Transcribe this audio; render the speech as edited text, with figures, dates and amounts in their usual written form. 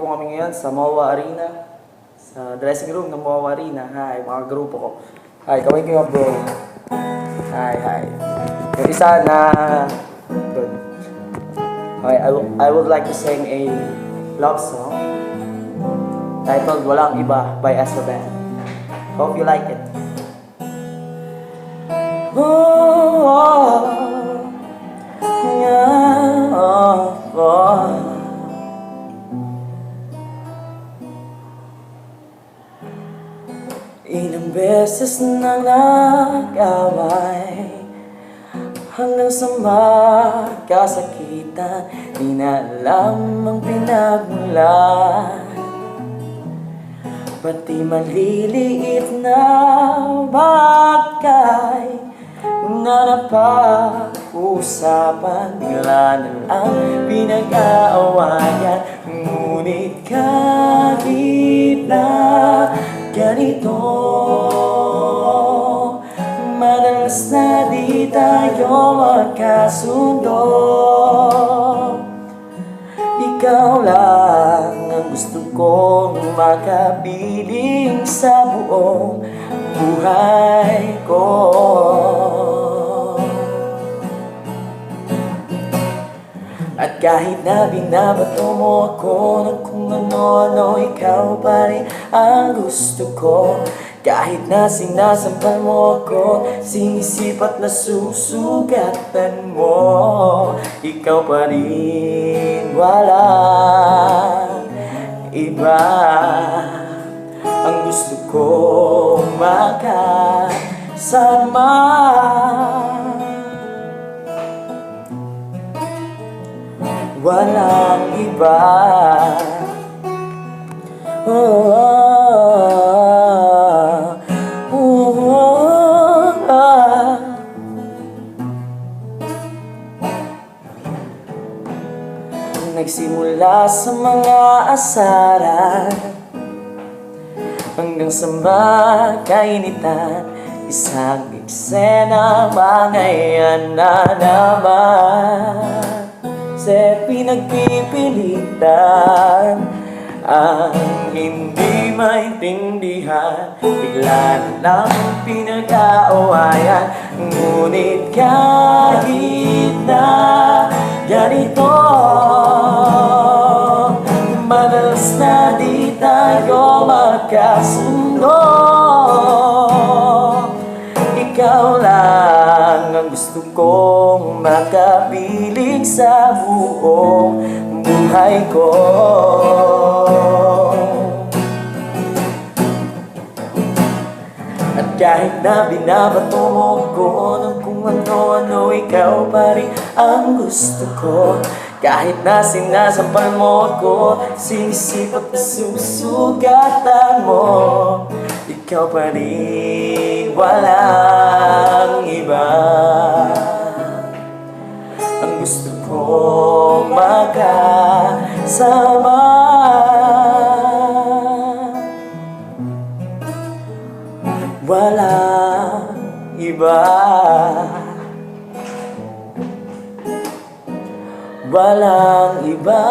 po kami ngayon sa MOA Arena. Sa dressing room ng MOA Arena. Hi, mga grupo ko. Hi, kamay kayo bro. Hi. Yung isa na... Good. Okay, I would like to sing a love song titled Walang Iba by Astro Band. Hope you like it. Ilang beses nang nag-away hanggang sa magkasakitan, di na alam ang pinagmulan. Pati maliliit na bagay na napag-usapan, bigla na lang pinag-aawayan. Ngunit kahit na ganito, madalas na di tayo magkasundo. Ikaw lang ang gusto kong makapiling sa buong buhay ko. At kahit na binabato mo ako ng kung ano-ano, ikaw pa rin ang gusto ko. Kahit na sinasampal mo ako, sinisip at nasusugatan mo, ikaw pa rin, walang iba ang gusto kong makasama. Walang iba. Nagsimula sa mga asaran hanggang sa magkainitan, isang eksena bangayan na naman. Sa pinagpipilitan ang hindi maintindihan, bigla na lang pinag-aawayan. Ngunit kahit na ganito, madalas na di tayo magkasundo. Ikaw lang ang gusto kong makapiling sa buong buhay ko. At kahit na binabato mo ko ng kung ano-ano, ikaw pa rin ang gusto ko. Kahit na sinasampal mo ako, sinisip at nasusugatan mo, ikaw pa rin, walang iba ang gusto kong makasama. Walang iba. Walang iba.